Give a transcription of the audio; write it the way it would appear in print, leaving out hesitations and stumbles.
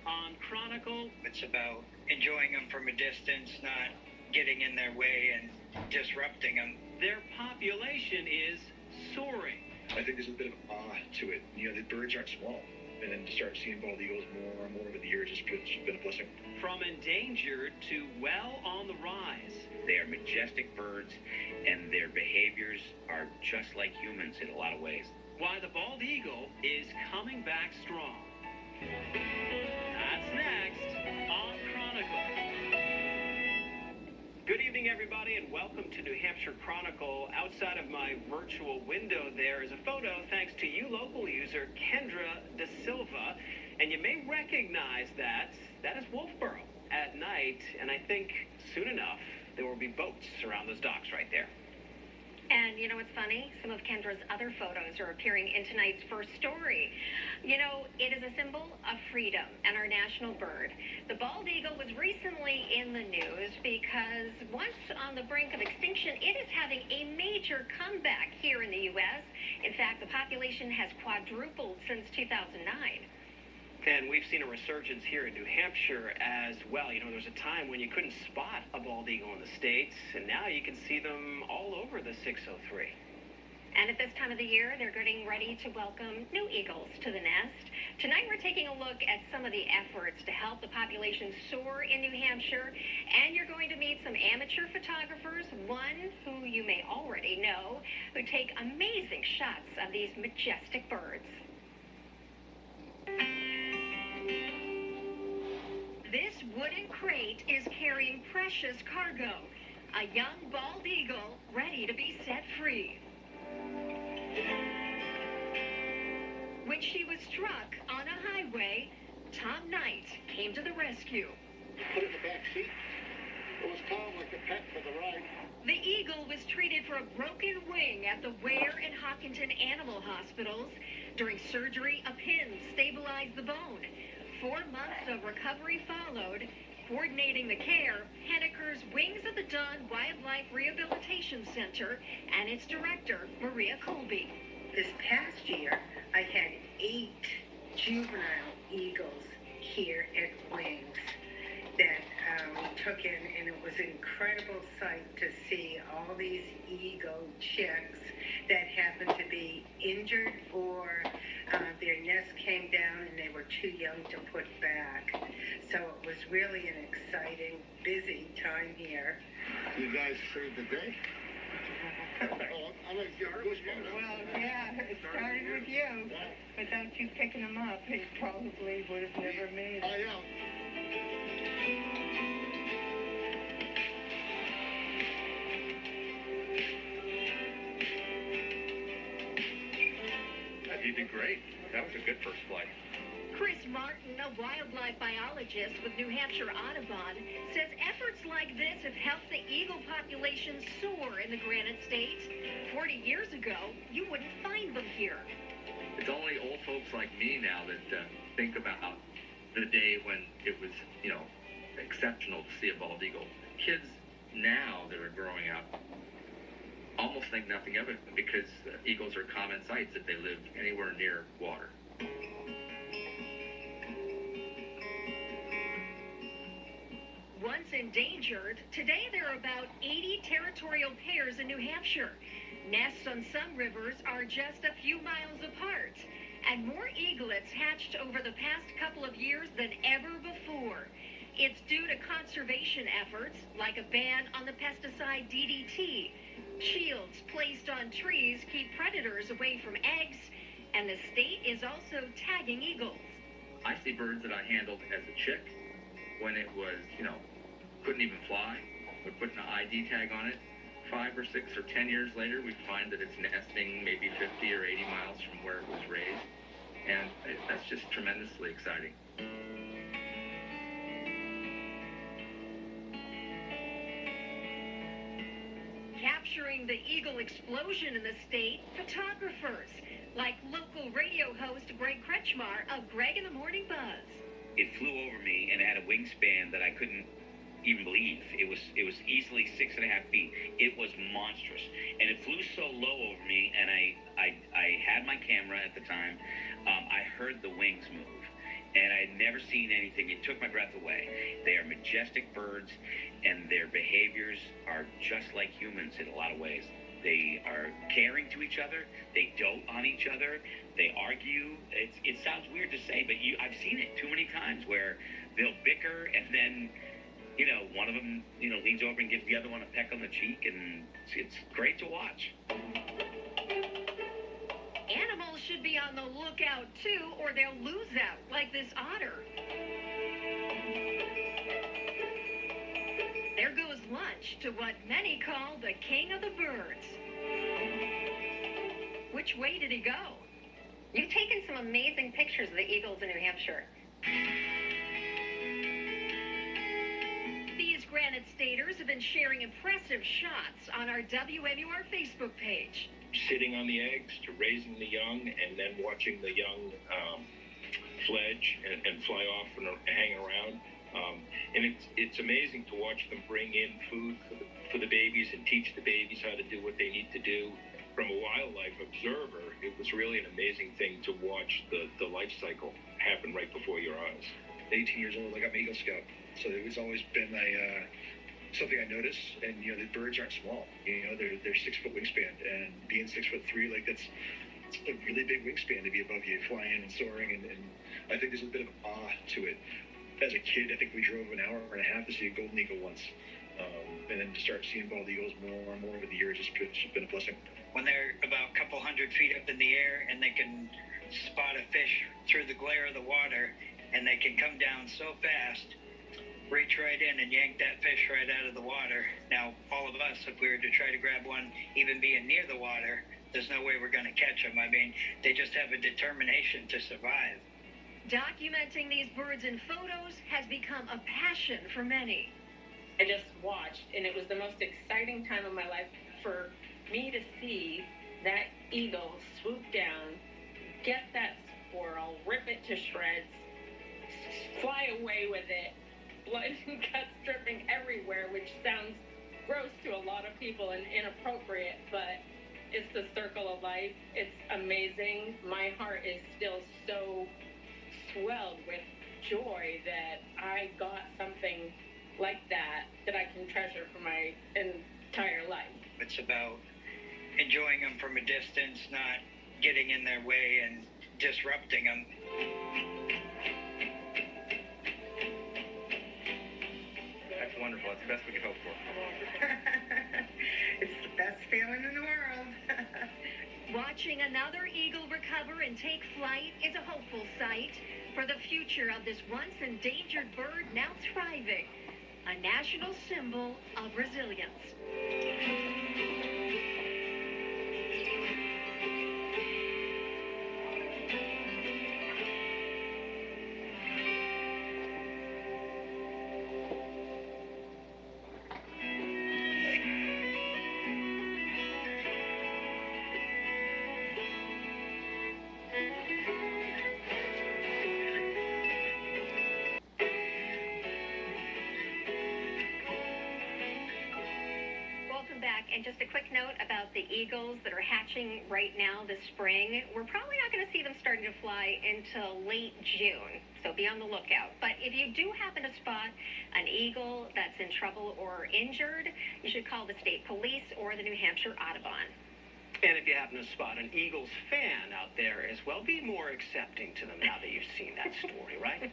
on Chronicle. It's about enjoying them from a distance, not getting in their way and disrupting them. Their population is soaring. I think there's a bit of awe to it. You know, the birds aren't small. And then to start seeing bald eagles more and more over the years, it's been a blessing. From endangered to well on the rise. They are majestic birds, and their behaviors are just like humans in a lot of ways. Why the bald eagle is coming back strong. That's next on Chronicle. Good evening, everybody, and welcome to New Hampshire Chronicle. Outside of my virtual window there is a photo thanks to you local user Kendra De Silva, and you may recognize that is Wolfboro at night, and I think soon enough there will be boats around those docks right there. And you know what's funny? Some of Kendra's other photos are appearing in tonight's first story. You know, it is a symbol of freedom and our national bird. The bald eagle was recently in the news because once on the brink of extinction, it is having a major comeback here in the U.S. In fact, the population has quadrupled since 2009. And we've seen a resurgence here in New Hampshire as well. You know, there was a time when you couldn't spot a bald eagle in the States, and now you can see them all over the 603. And at this time of the year, they're getting ready to welcome new eagles to the nest. Tonight, we're taking a look at some of the efforts to help the population soar in New Hampshire, and you're going to meet some amateur photographers, one who you may already know, who take amazing shots of these majestic birds. This wooden crate is carrying precious cargo, a young bald eagle ready to be set free. When she was struck on a highway, Tom Knight came to the rescue. Put it in the back seat. It was calm like a pet for the ride. The eagle was treated for a broken wing at the Ware and Hopkinton Animal Hospitals. During surgery, a pin stabilized the bone. 4 months of recovery followed. Coordinating the care, Henniker's Wings of the Dawn Wildlife Rehabilitation Center and its director, Maria Colby. This past year, I had 8 juvenile eagles here at Wings that we took in, and it was an incredible sight to see all these eagle chicks that happened to be injured or their nest came down and they were too young to put back. So it was really an exciting, busy time here. You guys saved the day? Well, yeah, it started with you. Without you picking them up, he probably would have never made it. I know. You did great. That was a good first flight. Chris Martin, a wildlife biologist with New Hampshire Audubon, says efforts like this have helped the eagle population soar in the Granite State. 40 years ago, you wouldn't find them here. It's only old folks like me now that think about the day when it was, you know, exceptional to see a bald eagle. Kids now that are growing up almost think nothing of it because eagles are common sights if they live anywhere near water. Once endangered, today there are about 80 territorial pairs in New Hampshire. Nests on some rivers are just a few miles apart, and more eaglets hatched over the past couple of years than ever before. It's due to conservation efforts like a ban on the pesticide DDT. Shields placed on trees keep predators away from eggs, and the state is also tagging eagles. I see birds that I handled as a chick when it was, you know, couldn't even fly. We put an ID tag on it. 5 or 6 or 10 years later, we find that it's nesting maybe 50 or 80 miles from where it was raised, and that's just tremendously exciting. Capturing the eagle explosion in the state, photographers like local radio host Greg Kretschmar of Greg in the Morning Buzz. It flew over me and it had a wingspan that I couldn't even believe. It was easily 6.5 feet. It was monstrous, and it flew so low over me. And I had my camera at the time. I heard the wings move, and I had never seen anything. It took my breath away. They are majestic birds, and their behaviors are just like humans in a lot of ways. They are caring to each other. They dote on each other. They argue. It sounds weird to say, but I've seen it too many times where they'll bicker, and then, one of them, leans over and gives the other one a peck on the cheek, and it's great to watch. Animals should be on the lookout, too, or they'll lose out, like this otter. There goes lunch to what many call the king of the birds. Which way did he go? You've taken some amazing pictures of the eagles in New Hampshire. These Granite Staters have been sharing impressive shots on our WMUR Facebook page. Sitting on the eggs to raising the young, and then watching the young fledge and fly off and hang around. And it's amazing to watch them bring in food for the babies and teach the babies how to do what they need to do. From a wildlife observer, it was really an amazing thing to watch the life cycle happen right before your eyes. 18 years old, I got my Eagle Scout. So it's always been something I notice. And, the birds aren't small. They're 6 foot wingspan. And being 6'3", it's a really big wingspan to be above you, flying and soaring. And I think there's a bit of awe to it. As a kid, I think we drove an hour and a half to see a golden eagle once. And then to start seeing bald eagles more and more over the years, it's been a blessing. When they're about a couple hundred feet up in the air and they can spot a fish through the glare of the water, and they can come down so fast, reach right in and yank that fish right out of the water. Now, all of us, if we were to try to grab one, even being near the water, there's no way we're going to catch them. I mean, they just have a determination to survive. Documenting these birds in photos has become a passion for many. I just watched, and it was the most exciting time of my life for me to see that eagle swoop down, get that squirrel, rip it to shreds, fly away with it, blood and guts dripping everywhere, which sounds gross to a lot of people and inappropriate, but it's the circle of life. It's amazing. My heart is still so swelled with joy that I got something like that I can treasure for my entire life. It's about enjoying them from a distance, not getting in their way and disrupting them. That's wonderful. That's the best we could hope for. It's the best feeling in the world. Watching another eagle recover and take flight is a hopeful sight for the future of this once endangered bird now thriving, a national symbol of resilience. And just a quick note about the eagles that are hatching right now this spring. We're probably not going to see them starting to fly until late June, so be on the lookout. But if you do happen to spot an eagle that's in trouble or injured, you should call the state police or the New Hampshire Audubon. And if you happen to spot an Eagles fan out there as well, be more accepting to them now that you've seen that story, right?